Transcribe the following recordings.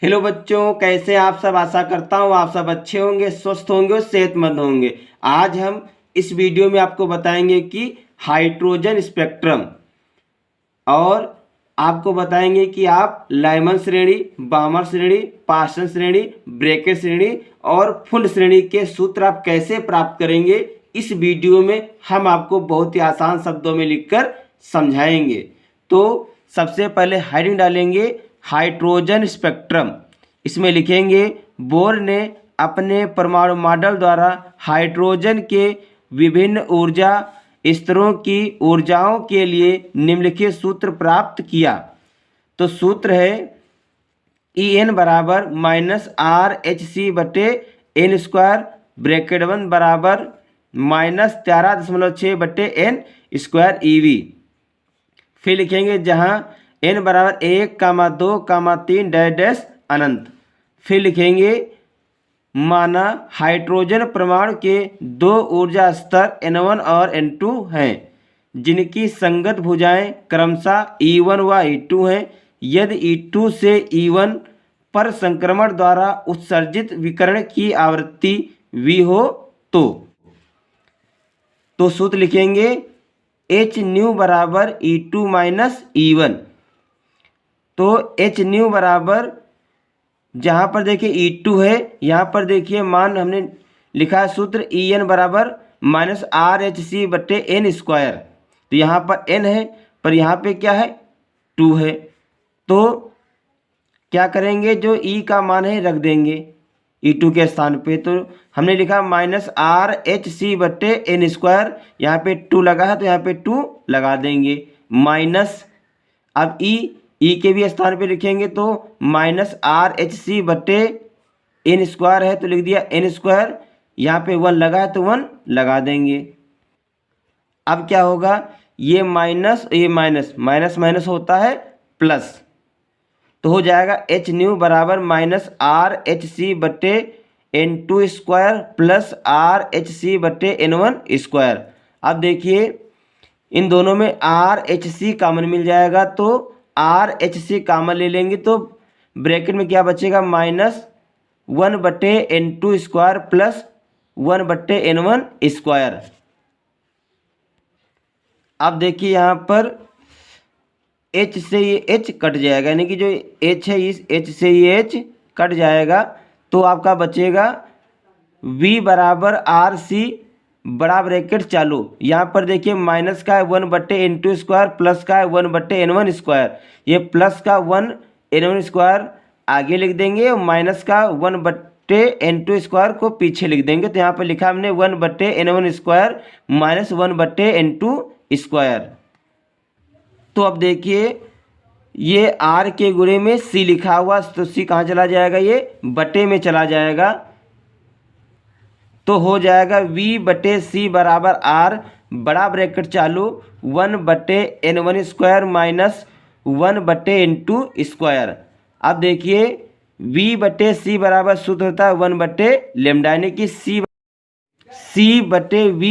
Hello बच्चों, कैसे आप सब। आशा करता हूँ आप सब अच्छे होंगे, स्वस्थ होंगे और सेहतमंद होंगे। आज हम इस वीडियो में आपको बताएंगे कि हाइड्रोजन स्पेक्ट्रम, और आपको बताएंगे कि आप लाइमन श्रेणी, बामर श्रेणी, पास्टन श्रेणी, ब्रैकेट श्रेणी और फुंड श्रेणी के सूत्र आप कैसे प्राप्त करेंगे। इस वीडियो में हम आपको बहुत ही आसान शब्दों में लिखकर समझाएंगे। तो सबसे पहले हेडिंग डालेंगे हाइड्रोजन स्पेक्ट्रम। इसमें लिखेंगे बोर ने अपने परमाणु मॉडल द्वारा हाइड्रोजन के विभिन्न ऊर्जा स्तरों की ऊर्जाओं के लिए निम्नलिखित सूत्र प्राप्त किया। तो सूत्र है En बराबर -RHC/n² ब्रैकेट 1 बराबर -13.6/n² EV। फिर लिखेंगे जहां n बराबर 1, 2, 3 डैश अनंत। फिर लिखेंगे माना हाइड्रोजन परमाणु के दो ऊर्जा स्तर N1 और N2 हैं, जिनकी संगत भुजाएं क्रमशः E1 व E2 हैं। यदि E2 से E1 पर संक्रमण द्वारा उत्सर्जित विकिरण की आवृत्ति V हो तो सूत्र लिखेंगे H न्यू बराबर E2 माइनस E1। तो H न्यू बराबर, जहाँ पर देखिए E2 है, यहाँ पर देखिए मान हमने लिखा है सूत्र En बराबर -RHC/n²। तो यहाँ पर n है, पर यहाँ पे क्या है 2 है। तो क्या करेंगे, जो E का मान है रख देंगे E2 के स्थान पे। तो हमने लिखा -RHC/n², यहाँ पे 2 लगा है तो यहाँ पे 2 लगा देंगे माइनस। अब ई के भी स्थान पे लिखेंगे तो -RHC/n² है तो लिख दिया n²। यहाँ पे 1 लगा है तो 1 लगा देंगे। अब क्या होगा, ये माइनस माइनस होता है प्लस, तो हो जाएगा H न्यू बराबर -RHC/n² प्लस RHC/n1²। अब देखिए इन दोनों में RHC कॉमन मिल जाएगा, तो RHC कॉमन ले लेंगे तो ब्रैकेट में क्या बचेगा, -1/n2² प्लस 1/n1²। अब देखिए यहाँ पर H से ये H कट जाएगा, यानी कि जो H है इस H से ये H कट जाएगा, तो आपका बचेगा V बराबर RC बड़ा ब्रैकेट चालू। यहाँ पर देखिए माइनस का है 1/n2² प्लस का है 1/n1²। ये प्लस का 1/n1² आगे लिख देंगे और माइनस का 1/n2² को पीछे लिख देंगे। तो यहाँ पर लिखा हमने 1/n1² माइनस 1/n2²। तो अब देखिए ये R के गुणे में C लिखा हुआ, तो C कहाँ चला जाएगा, ये बटे में चला जाएगा। तो हो जाएगा V/C बराबर R बड़ा ब्रैकेट चालू 1/n1² माइनस 1/n2²। अब देखिए V/C बराबर सूत्र होता है 1/λ, यानी कि C/V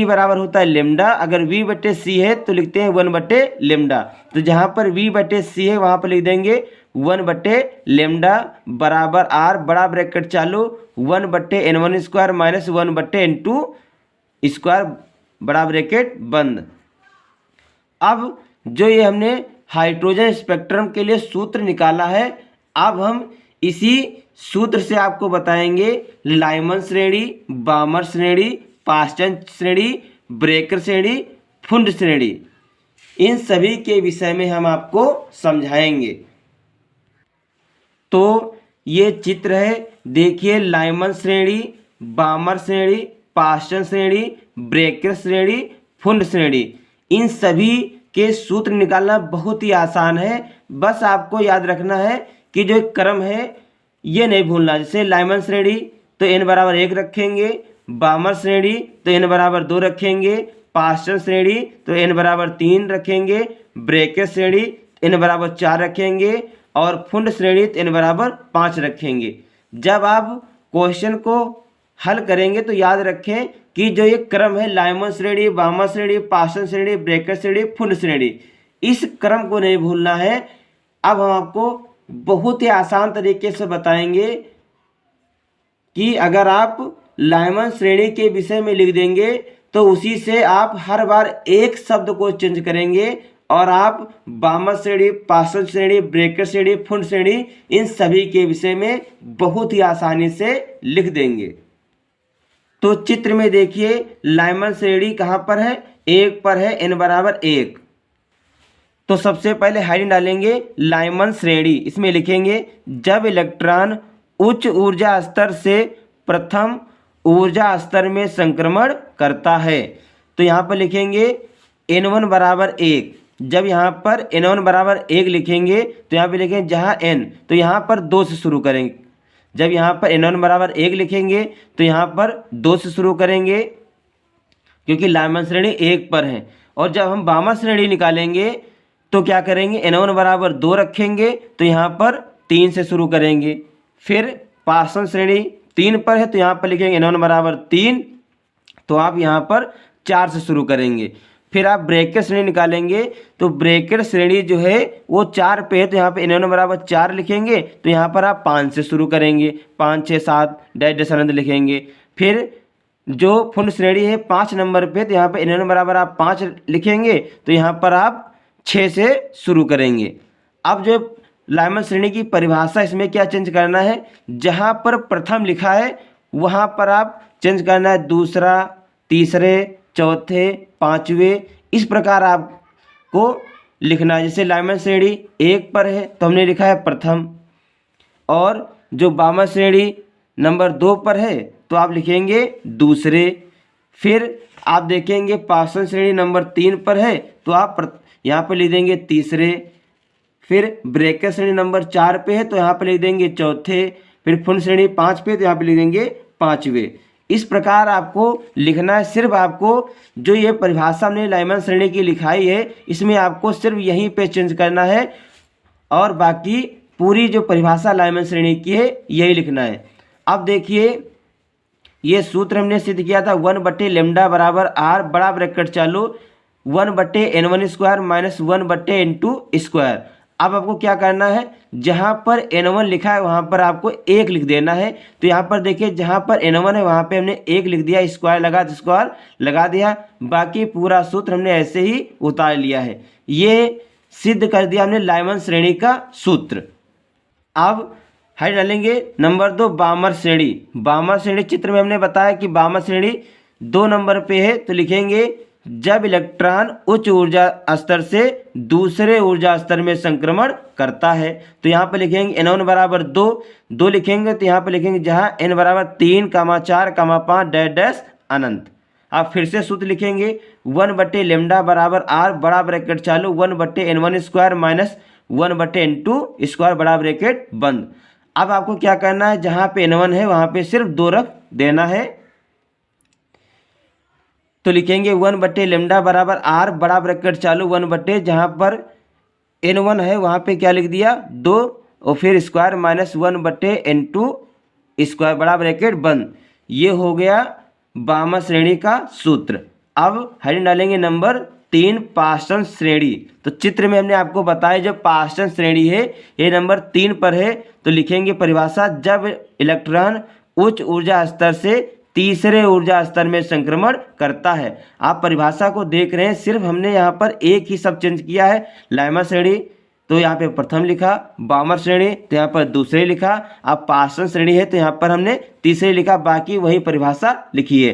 बराबर होता है लेमडा। अगर V/C है तो लिखते हैं 1/λ। तो जहाँ पर V/C है वहाँ पर लिख देंगे 1/λ बराबर R बड़ा ब्रैकेट चालू 1/n1² माइनस 1/n2² बड़ा ब्रैकेट बंद। अब जो ये हमने हाइड्रोजन स्पेक्ट्रम के लिए सूत्र निकाला है, अब हम इसी सूत्र से आपको बताएंगे लाइमन श्रेणी, बामर श्रेणी, पास्टन श्रेणी, ब्रैकेट श्रेणी, फुंड श्रेणी, इन सभी के विषय में हम आपको समझाएंगे। तो ये चित्र है, देखिए लाइमन श्रेणी, बामर श्रेणी, पास्टन श्रेणी, ब्रैकेट श्रेणी, फुंड श्रेणी, इन सभी के सूत्र निकालना बहुत ही आसान है। बस आपको याद रखना है कि जो क्रम है ये नहीं भूलना। जैसे लाइमन श्रेणी तो n बराबर 1 रखेंगे, बामर श्रेणी तो n बराबर 2 रखेंगे, पास्टन श्रेणी तो n बराबर 3 रखेंगे, ब्रैकेट श्रेणी n बराबर 4 रखेंगे और फुंड श्रेणी तो n बराबर 5 रखेंगे। जब आप क्वेश्चन को हल करेंगे तो याद रखें कि जो ये क्रम है लाइमन श्रेणी, बामर श्रेणी, पास्टन श्रेणी, ब्रैकेट श्रेणी, फुंड श्रेणी, इस क्रम को नहीं भूलना है। अब हम आपको बहुत ही आसान तरीके से बताएंगे कि अगर आप लाइमन श्रेणी के विषय में लिख देंगे तो उसी से आप हर बार एक शब्द को चेंज करेंगे और आप बामर श्रेणी, पार्षद श्रेणी, ब्रैकेट श्रेणी, फुंड श्रेणी इन सभी के विषय में बहुत ही आसानी से लिख देंगे। तो चित्र में देखिए लाइमन श्रेणी कहाँ पर है, 1 पर है, n बराबर 1। तो सबसे पहले हेडिंग डालेंगे लाइमन श्रेणी, इसमें लिखेंगे जब इलेक्ट्रॉन उच्च ऊर्जा स्तर से प्रथम ऊर्जा स्तर में संक्रमण करता है। तो यहाँ पर लिखेंगे n1 बराबर 1। जब यहाँ पर n1 बराबर 1 लिखेंगे तो यहाँ पे लिखेंगे जहाँ n, तो यहाँ पर 2 से शुरू करेंगे। जब यहाँ पर n1 बराबर 1 लिखेंगे तो यहाँ पर 2 से शुरू करेंगे क्योंकि लाइमन श्रेणी 1 पर है। और जब हम बामर श्रेणी निकालेंगे तो क्या करेंगे, n1 बराबर 2 रखेंगे तो यहाँ पर 3 से शुरू करेंगे। फिर पार्षद श्रेणी 3 पर है तो यहाँ पर लिखेंगे n1 बराबर 3, तो आप यहाँ पर 4 से शुरू करेंगे। फिर आप ब्रैकेट श्रेणी निकालेंगे तो ब्रैकेट श्रेणी जो है वो 4 पे है तो यहाँ पे n1 बराबर 4 लिखेंगे तो यहाँ पर आप 5 से शुरू करेंगे, 5, 6, 7 डैश अनंत लिखेंगे। फिर जो फुंड श्रेणी है 5 नंबर पे तो यहाँ पे n1 बराबर आप 5 लिखेंगे तो यहाँ पर आप 6 से शुरू करेंगे। अब जो लाइमन श्रेणी की परिभाषा इसमें क्या चेंज करना है, जहाँ पर प्रथम लिखा है वहाँ पर आप चेंज करना है दूसरा, तीसरे, चौथे, पांचवें, इस प्रकार आपको लिखना है। जैसे लाइमन श्रेणी 1 पर है तो हमने लिखा है प्रथम, और जो बामर श्रेणी नंबर 2 पर है तो आप लिखेंगे दूसरे। फिर आप देखेंगे पार्षद श्रेणी नंबर 3 पर है तो आप यहाँ पर लिख देंगे तीसरे। फिर ब्रैकेट श्रेणी नंबर 4 पे है तो यहाँ पर लिख देंगे चौथे। फिर फुंड श्रेणी 5 पे तो यहाँ पर लिख देंगे पांचवें। इस प्रकार आपको लिखना है। सिर्फ आपको जो ये परिभाषा हमने लाइमन श्रेणी की लिखाई है इसमें आपको सिर्फ यहीं पे चेंज करना है और बाकी पूरी जो परिभाषा लाइमन श्रेणी की है यही लिखना है। अब देखिए ये सूत्र हमने सिद्ध किया था 1/λ बराबर r बड़ा ब्रैकेट चालू 1/n1 square minus 1/n2 square. अब आपको क्या करना है, जहाँ पर n1 लिखा है वहाँ पर आपको 1 लिख देना है। तो यहाँ पर देखिए जहाँ पर n1 है वहाँ पे हमने 1 लिख दिया, स्क्वायर लगा दिया, बाकी पूरा सूत्र हमने ऐसे ही उतार लिया है। ये सिद्ध कर दिया हमने लाइमन श्रेणी का सूत्र। अब हाई डालेंगे नंबर 2 बामर श्रेणी। बामर श्रेणी चित्र में हमने बताया कि बामर श्रेणी 2 नंबर पे है तो लिखेंगे जब इलेक्ट्रॉन उच्च ऊर्जा स्तर से दूसरे ऊर्जा स्तर में संक्रमण करता है। तो यहाँ पर लिखेंगे n1 बराबर 2 लिखेंगे तो यहाँ पर लिखेंगे जहाँ n बराबर 3, 4, 5 डैश अनंत। आप फिर से सूत्र लिखेंगे 1/λ बराबर r बड़ा ब्रैकेट चालू 1/n1 square minus 1/n2 square बड़ा ब्रैकेट बंद। अब आपको क्या करना है, जहाँ पे n1 है वहाँ पे सिर्फ 2 रख देना है। तो लिखेंगे 1/λ बराबर r बड़ा ब्रैकेट चालू 1/, जहाँ पर n1 है वहाँ पे क्या लिख दिया 2 और फिर स्क्वायर माइनस 1/n2 स्क्वायर बड़ा ब्रैकेट बंद। ये हो गया बामर श्रेणी का सूत्र। अब हेडिंग डालेंगे नंबर 3 पार्षद श्रेणी। तो चित्र में हमने आपको बताया जो पार्षद श्रेणी है ये नंबर 3 पर है तो लिखेंगे परिभाषा जब इलेक्ट्रॉन उच्च ऊर्जा स्तर से तीसरे ऊर्जा स्तर में संक्रमण करता है। आप परिभाषा को देख रहे हैं, सिर्फ हमने यहाँ पर एक ही सब चेंज किया है। लाइमन श्रेणी तो यहाँ पे प्रथम लिखा, बामर श्रेणी तो यहाँ पर दूसरे लिखा, अब पार्षद श्रेणी है तो यहाँ पर हमने तीसरे लिखा, बाकी वही परिभाषा लिखी है।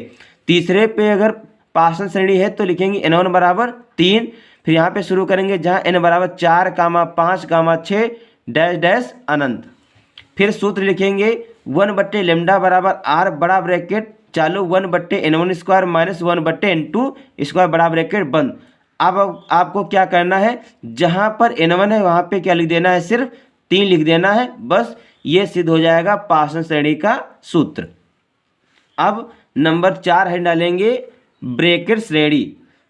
तीसरे पे अगर पार्षद श्रेणी है तो लिखेंगे n1 बराबर 3, फिर यहाँ पे शुरू करेंगे जहाँ n बराबर 4, 5, 6 डैश अनंत। फिर सूत्र लिखेंगे 1/λ बराबर r बड़ा ब्रैकेट चालू 1/n1 square minus 1/n2 square बड़ा ब्रैकेट बंद। अब आपको क्या करना है, जहाँ पर n1 है वहाँ पे क्या लिख देना है, सिर्फ 3 लिख देना है, बस ये सिद्ध हो जाएगा पार्षद श्रेणी का सूत्र। अब नंबर 4 है डालेंगे ब्रैकेट श्रेणी।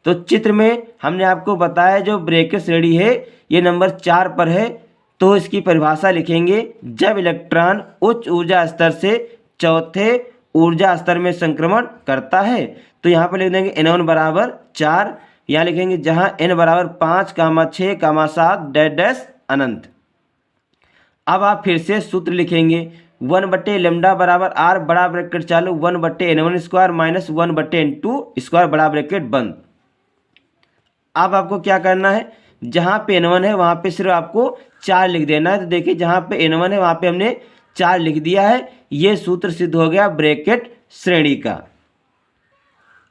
तो चित्र में हमने आपको बताया जो ब्रैकेट श्रेणी है ये नंबर 4 पर है तो इसकी परिभाषा लिखेंगे जब इलेक्ट्रॉन उच्च ऊर्जा स्तर से चौथे ऊर्जा स्तर में संक्रमण करता है। तो यहाँ पर लिख देंगे n1 बराबर 4, यहाँ लिखेंगे जहाँ n बराबर 5, 6, 7 डैश अनंत। अब आप फिर से सूत्र लिखेंगे 1/λ बराबर आर बड़ा ब्रैकेट चालू 1/n1 square minus 1/n2 square बड़ा ब्रैकेट बंद। अब आपको क्या करना है, जहाँ पे n1 है वहाँ पे सिर्फ आपको 4 लिख देना है। तो देखिए जहाँ पे n1 है वहाँ पे हमने 4 लिख दिया है। ये सूत्र सिद्ध हो गया ब्रैकेट श्रेणी का।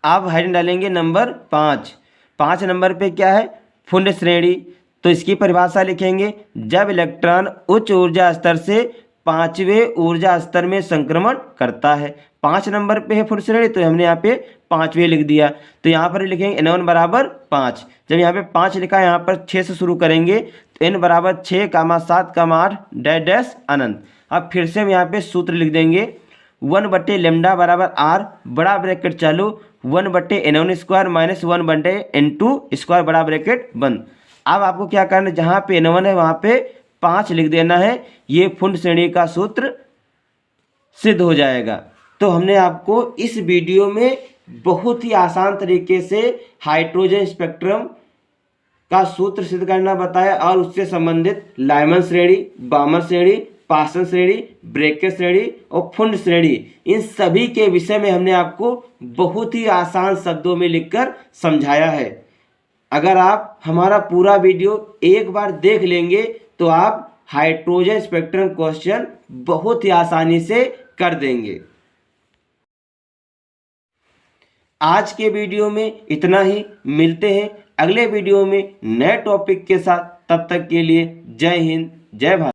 आप हेडिंग डालेंगे नंबर 5। 5 नंबर पे क्या है, फुंड श्रेणी। तो इसकी परिभाषा लिखेंगे, जब इलेक्ट्रॉन उच्च ऊर्जा स्तर से 5वें ऊर्जा स्तर में संक्रमण करता है। 5 नंबर पे है फुंड श्रेणी, तो हमने यहाँ पे 5वें लिख दिया। तो यहाँ पर लिखेंगे n1 बराबर 5। जब यहाँ पे 5 लिखा है, यहाँ पर 6 से शुरू करेंगे तो n बराबर 6, 7, 8 डैश डैश अनंत। अब फिर से हम यहाँ पे सूत्र लिख देंगे 1/λ बराबर आर बड़ा ब्रैकेट चालू 1/n1 square minus 1/n2 square बड़ा ब्रैकेट बंद। अब आपको क्या करना है, जहाँ पे n1 है वहाँ पे 5 लिख देना है। ये फुंड श्रेणी का सूत्र सिद्ध हो जाएगा। तो हमने आपको इस वीडियो में बहुत ही आसान तरीके से हाइड्रोजन स्पेक्ट्रम का सूत्र सिद्ध करना बताया और उससे संबंधित लाइमन श्रेणी, बामर श्रेणी, पासन श्रेणी, ब्रैकेट श्रेणी और फुंड श्रेणी, इन सभी के विषय में हमने आपको बहुत ही आसान शब्दों में लिखकर समझाया है। अगर आप हमारा पूरा वीडियो एक बार देख लेंगे तो आप हाइड्रोजन स्पेक्ट्रम क्वेश्चन बहुत ही आसानी से कर देंगे। आज के वीडियो में इतना ही, मिलते हैं अगले वीडियो में नए टॉपिक के साथ। तब तक के लिए जय हिंद, जय भारत।